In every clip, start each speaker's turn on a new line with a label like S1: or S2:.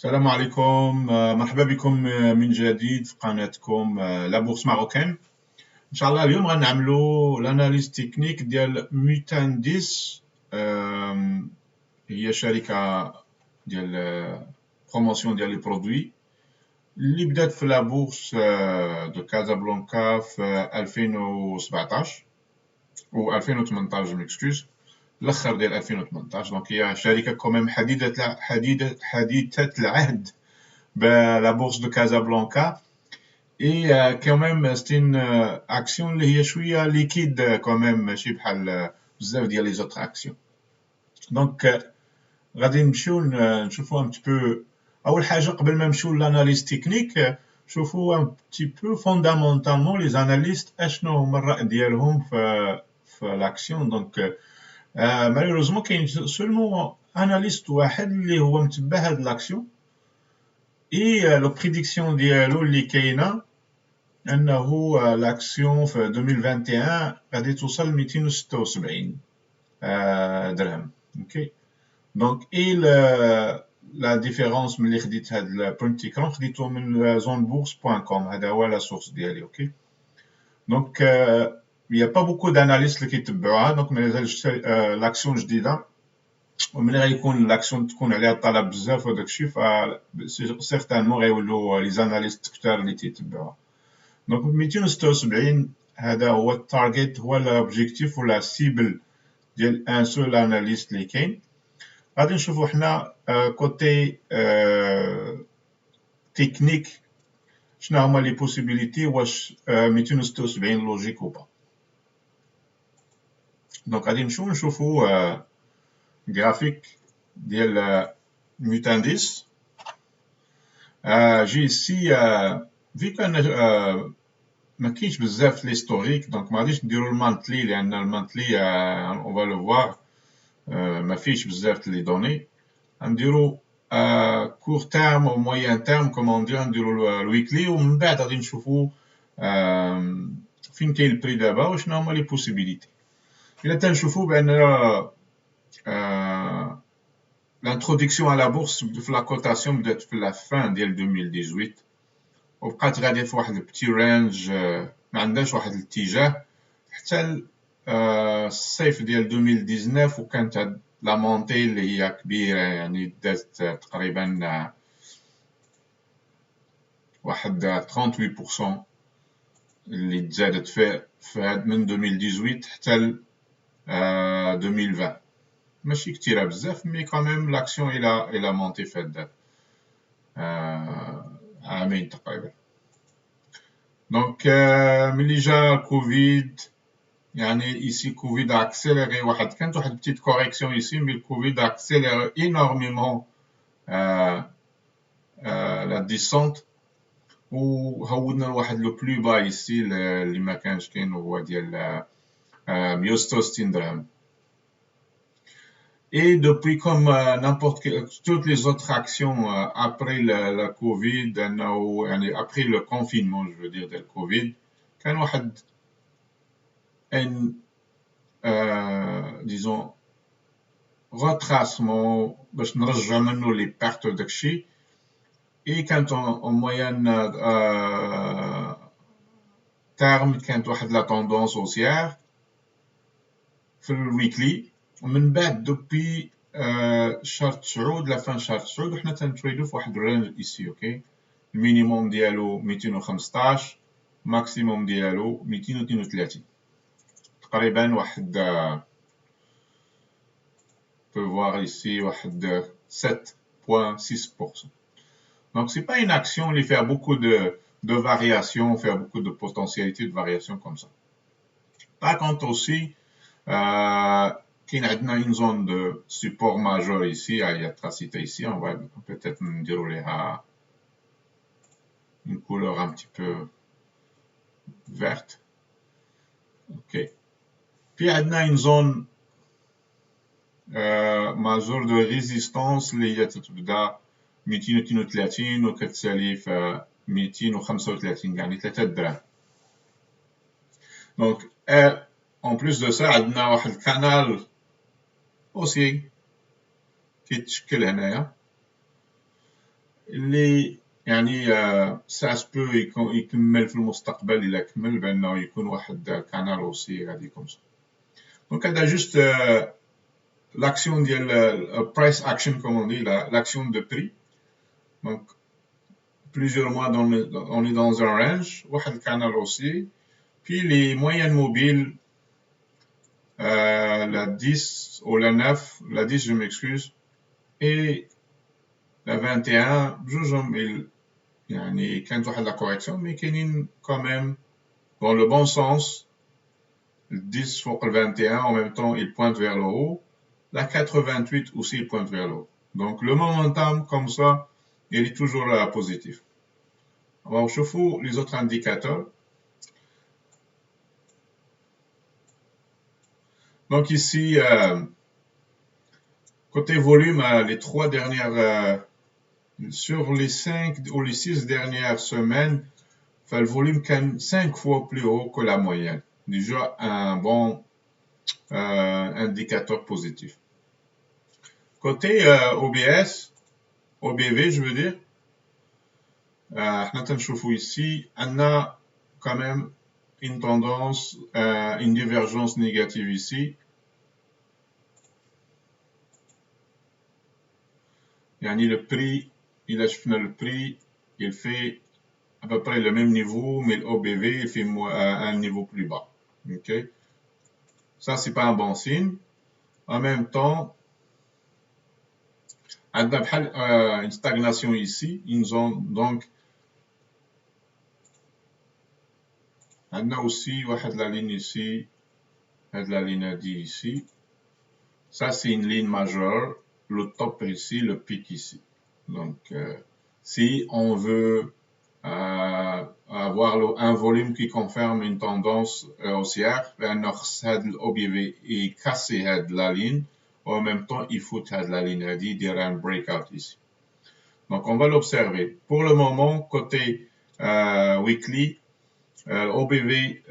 S1: السلام عليكم، مرحبا بكم من جديد في قناتكم لا بورس ماروكان. ان شاء الله اليوم غنعملوا الاناليز تكنيك ديال ميتانديس. هي شركه ديال بروموسيون ديال لي برودوي اللي بدات في لا بورس دو كازابلانكا في 2017 و 2018 ميكسكوز الاخر ديال 2018. دونك هي شركه كوميم حديثه العهد بلا بورس دو كازابلانكا. Et quand même, c'est une action اللي هي شوية liquide quand même ماشي بحال بزاف ديال les autres actions. Donc غادي نمشيو نشوفوا un petit peu. أول حاجة قبل ما نمشيو للاناليز تكنيك نشوفوا un petit peu fondamentalement les analystes اشنو هما الرأي ديالهم في l'action. Donc malheureusement كاين seulement analyste واحد اللي هو متبع هاد l'action. Et la prédiction ديالو اللي كاينه انه l'action في 2021 غادي توصل 276 درهم. اوكي دونك اي لا ديفيرونس ملي خديت هاد البوينت اكرون خديته من zonebourse.com. هذا هو لا سورس ديالي. اوكي دونك يا با بوكو داناليست اللي كيتبعوها. دونك مازالش لاكسيون جديده وملي غيكون لاكسيون تكون عليها الطلب بزاف وداك الشيء ف سيغتانمون غيولوا لي زاناليست كثار اللي تيتبعوها. دونك 276 هذا هو التارجت، هو لوبجيكتيف ولا سيبل ديال ان سول اناليست اللي كاين. غادي نشوفوا حنا كوتي تكنيك شنو هما لي بوسيبيليتي، واش 276 لوجيك او با. دونك غادي نمشيو نشوفوا graphique ديال ميتانديس. جي سي في كان ما كاينش بزاف ليستوريك، دونك ما غاديش نديرو المانتلي لان المانتلي اون فا لو فوار ما فيش بزاف لي دوني. غنديرو كور تيرم او موين تيرم كومون دير، نديرو الويكلي ومن بعد غادي نشوفو فين كاين البري دابا وشنو هما لي بوسيبيليتي. الا تنشوفو بان l'introduction à la bourse في la cotation بدات في la fin ديال 2018 وبقات غاديه في واحد البتي رانج ما عندهاش واحد الاتجاه حتى الصيف ديال 2019 وكانت هاد لا مونتي اللي هي كبيره، يعني دازت تقريبا واحد 38% اللي تزادت في هاد من 2018 حتى 2020. ماشي كتيره بزاف مي كاميم لاكسيون الى مونتي في هاد عامين تقريبا. دونك ملي جا كوفيد يعني ايسي كوفيد اكسيليري كانت واحد بتيت كوريكسيون ايسي مي الكوفيد اكسيليري انورميمون لا ديسونت وهودنا لواحد لو بلو با ايسي اللي ما كانش كاين هو ديال 166 درهم. Et depuis, comme n'importe quelle, toutes les autres actions après la Covid, après le confinement, je veux dire, de la Covid, كان واحد disons, retracement باش نرجع منه les pertes داكشي. Et كانت en moyenne terme كانت واحد la tendance haussière في الويكلي. ومن بعد دوبي شهر 9 لا فان شهر 9 وحنا تنتريدو في واحد الرينج ايسي. اوكي المينيموم ديالو 215 ماكسيموم ديالو 232 تقريبا واحد peut voir ici واحد 7.6%. Donc c'est pas une action qui fait beaucoup de variations, fait beaucoup de potentialité de variation comme ça. Par contre aussi كاين عندنا une zone de support majeur ici, il y a tracé ici, on va peut-être نديرو ليها une couleur un petit peu verte. OK. Puis عندنا une zone majeure de résistance اللي هي تتبدا 232 وكتسالي في 235 يعني 3 دراهم. Donc en plus de ça عندنا واحد canal aussi كيتشكل هنايا اللي يعني سا سبو يكمل في المستقبل الى كمل بانه يكون واحد كانال اوسي غادي كوم سا. دونك هذا جوست l'action ديال price action comme on dit, l'action de prix. Donc plusieurs mois on est dans un range, واحد canal aussi. Puis les moyennes mobiles, la 10 ou la 9, la 10 je m'excuse, et la 21 بجوجهم يعني كانت واحد la correction mais كاينين quand même dans le bon sens. Le 10 فوق le 21 en même temps il pointe vers le haut. La 88 aussi il pointe vers le haut. Donc le momentum comme ça il est toujours positif. On va chauffer les autres indicateurs. Donc ici côté volume, les 3 dernières sur les 5 ou les 6 dernières semaines, le volume est 5 fois plus haut que la moyenne. Déjà un bon indicateur positif. Côté OBS, OBV je veux dire, ici, on a quand même une tendance, une divergence négative ici. Yani le prix, il a le prix, il fait à peu près le même niveau, mais l'OBV il fait un niveau plus bas. Ok, ça c'est pas un bon signe. En même temps, on a une stagnation ici, une zone donc. On a aussi la ligne ici, la ligne ici. Ça c'est une ligne majeure. Le top ici, le pic ici. Donc, si on veut avoir un volume qui confirme une tendance haussière, l'OBV est cassé la ligne. En même temps, il faut la ligne dire un breakout ici. Donc, on va l'observer. Pour le moment, côté weekly, OBV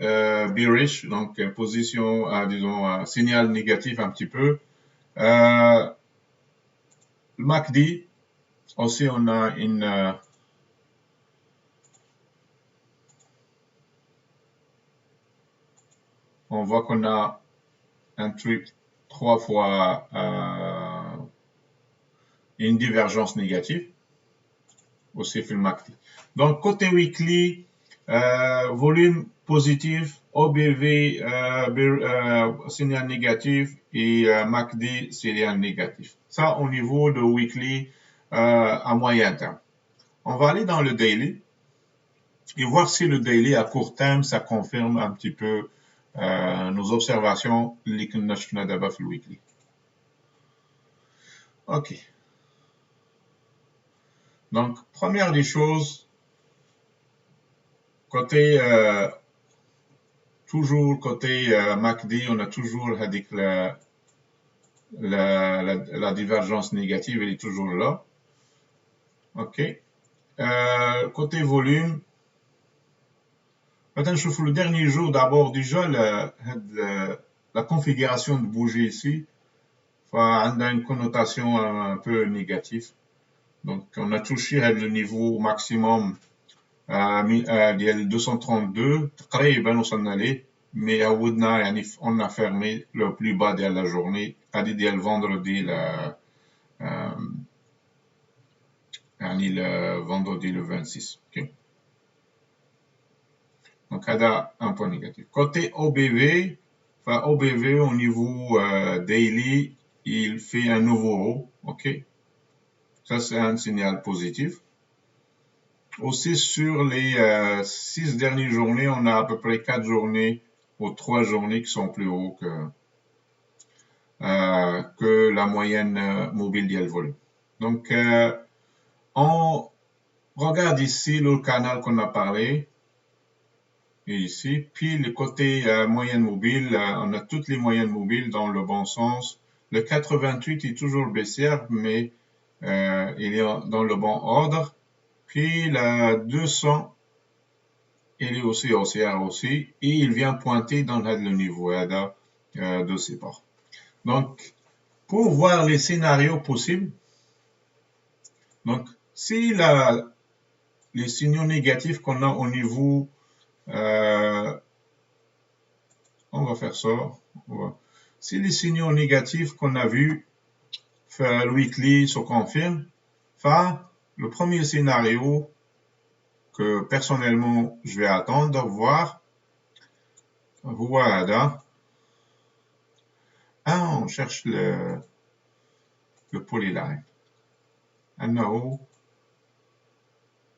S1: bearish, donc position, disons, signal négatif un petit peu. Le MACD, aussi on a une on voit qu'on a un truc 3 fois une divergence négative aussi sur le MACD. Donc côté weekly, volume positif, OBV signal négatif et MACD signal négatif. Ça au niveau de weekly à moyen terme. On va aller dans le daily et voir si le daily à court terme ça confirme un petit peu nos observations اللي كنا شفنا دابا في الويكلي. Ok. Donc première des choses, côté toujours côté MACD, on a toujours avec la divergence négative, elle est toujours là. Ok. Côté volume, maintenant je trouve le dernier jour d'abord déjà la configuration de bouger ici, a une connotation un peu négative. Donc on a touché le niveau maximum ديال 232 تقريبا وصلنا ليه mais عودنا يعني on a fermé le plus bas ديال la journée هذه ديال vendredi يعني le vendredi le 26. Okay. Donc هذا un point négatif. Côté OBV, enfin OBV au niveau daily, il fait un nouveau haut, ok. Ça c'est un signal positif. Aussi sur les 6 dernières journées, on a à peu près 4 journées ou 3 journées qui sont plus hauts que la moyenne mobile d'IL volume. Donc on regarde ici le canal qu'on a parlé, et ici, puis le côté moyenne mobile, on a toutes les moyennes mobiles dans le bon sens. Le 88 est toujours baissière, mais il est dans le bon ordre. Puis la 200, il est aussi haussière aussi, et il vient pointer dans le niveau de support. Donc, pour voir les scénarios possibles, donc Si les signaux négatifs qu'on a au niveau, on va faire ça. Si les signaux négatifs qu'on a vus, le weekly se confirment, le premier scénario que personnellement je vais attendre de voir, voilà. On cherche le polyline.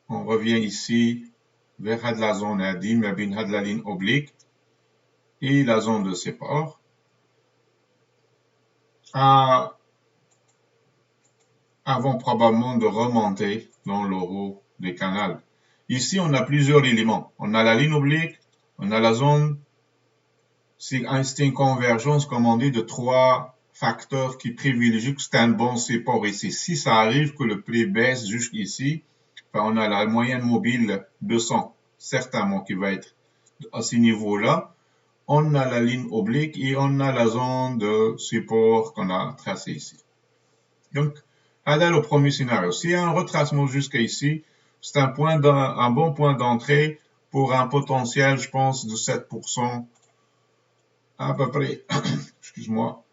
S1: On revient ici vers la zone ADI, mais bien la ligne oblique et la zone de support. Avant probablement de remonter dans le haut des canaux. Ici, on a plusieurs éléments. On a la ligne oblique, on a la zone, c'est une convergence, comme on dit, de 3 facteurs qui privilégient que c'est un bon support ici. Si ça arrive que le prix baisse jusqu'ici, on a la moyenne mobile 200, certainement qui va être à ce niveau-là. On a la ligne oblique et on a la zone de support qu'on a tracée ici. Donc, là, le premier scénario. S'il y a un retracement jusqu'à ici, c'est un bon point d'entrée pour un potentiel, je pense, de 7%, à peu près, excuse-moi,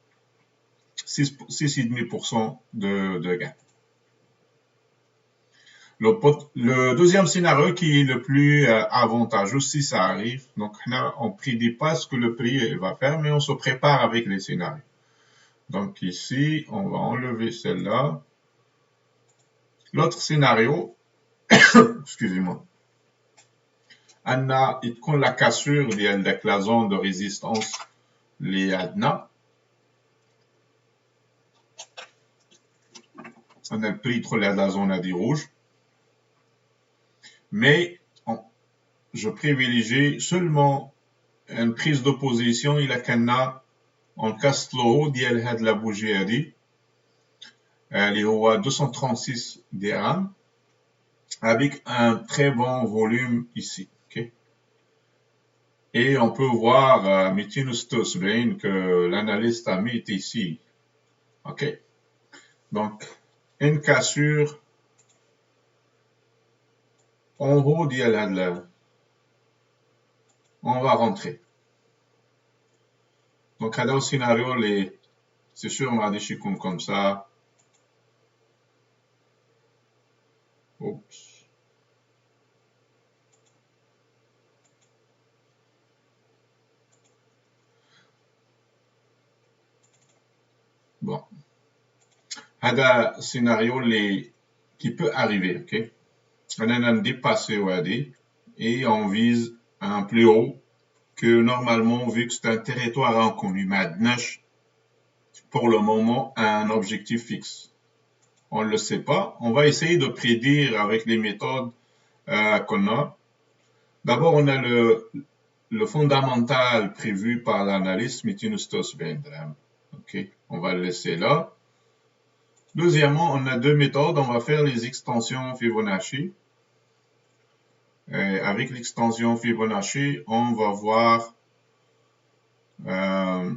S1: 6,5% de gain. Le deuxième scénario qui est le plus avantageux si ça arrive, donc là, on ne prédit pas ce que le prix va faire, mais on se prépare avec les scénarios. Donc ici, on va enlever celle-là. L'autre scénario, excusez-moi, on a la cassure de la zone de résistance, les ADNA. On a le prix de la zone ADI rouge. Mais je privilégie seulement une prise de position. Il a on casse le haut de la bougie ADI. Elle est au 236 dirhams avec un très bon volume ici. Okay? Et on peut voir que l'analyste a mis ici. OK. Donc, une cassure en haut on va rentrer. Donc, à le scénario, c'est sûr, on a des chicots comme ça. Oups. Bon. Hada scénario qui peut arriver, ok? On a un dépassé OAD et on vise un plus haut que normalement, vu que c'est un territoire inconnu, maintenant, pour le moment, un objectif fixe. On ne le sait pas. On va essayer de prédire avec les méthodes qu'on a. D'abord, on a le fondamental prévu par l'analyste Mitinustos Bendram. Ok, on va le laisser là. Deuxièmement, on a deux méthodes. On va faire les extensions Fibonacci. Avec l'extension Fibonacci, on va voir. On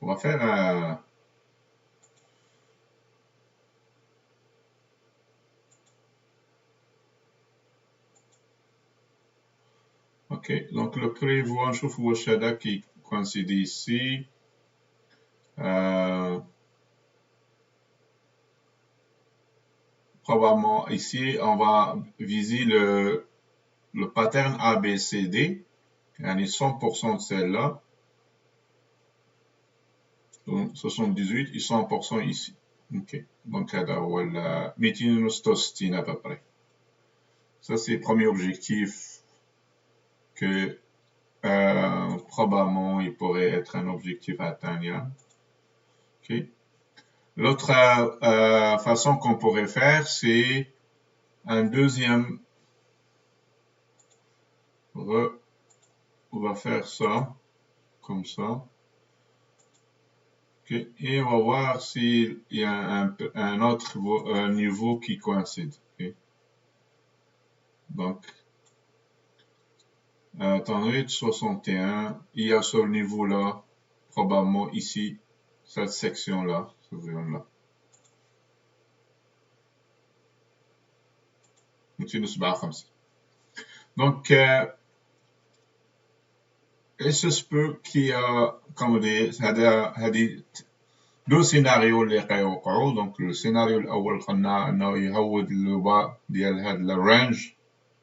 S1: va faire OK, donc le prévoit un Shada qui coïncide ici. Probablement ici, on va viser le pattern ABCD. Il y en a 100% de celle-là. Donc 78 et 100% ici. OK, donc là, voilà, méthinostostine à peu près. Ça, c'est le premier objectif que probablement il pourrait être un objectif atteignable. OK. L'autre façon qu'on pourrait faire, c'est un deuxième. On va faire ça, comme ça. Okay. Et on va voir s'il y a un autre niveau qui coïncide. Okay. Donc, attendez, 61, il y a ce niveau-là, probablement ici, cette section-là, cette zone-là. 257. Donc, il se peut qu'il y a, comme dit, deux scénarios اللي يوقعوا. Donc, le scénario الأول قلنا إنه يهود اللوبا ديال هاد الرانج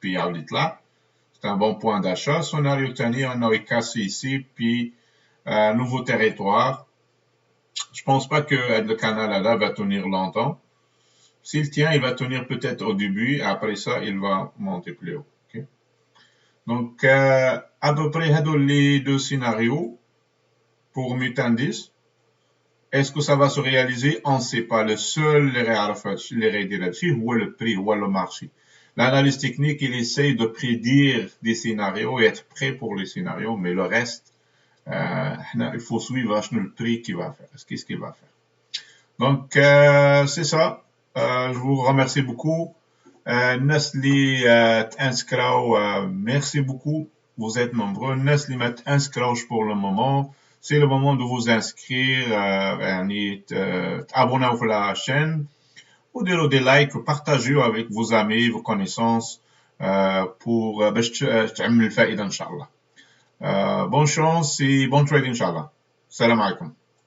S1: puis يعاود يطلع. C'est un bon point d'achat. Scénario الثاني إنه يكاسي ici puis nouveau territoire. Je pense pas que le Canada va tenir longtemps. S'il tient, il va tenir peut-être au début. Après ça, il va monter plus haut. Okay? Donc, à peu près les deux scénarios pour Mutandis. Est-ce que ça va se réaliser? On ne sait pas. Le seul ou le prix ou le marché. L'analyse technique, il essaye de prédire des scénarios et être prêt pour les scénarios, mais le reste, il faut suivre le prix qu'il va faire. Qu'est-ce qu'il va faire? Donc, c'est ça. Je vous remercie beaucoup. Nesli inscrits, merci beaucoup. Vous êtes nombreux. Nesli inscrits pour le moment. C'est le moment de vous inscrire, abonner à la chaîne, ou de des likes, partager avec vos amis, vos connaissances, pour تعمل الفائدة إن شاء الله. Bonne chance et bon trading إن شاء الله. Salam alaikum.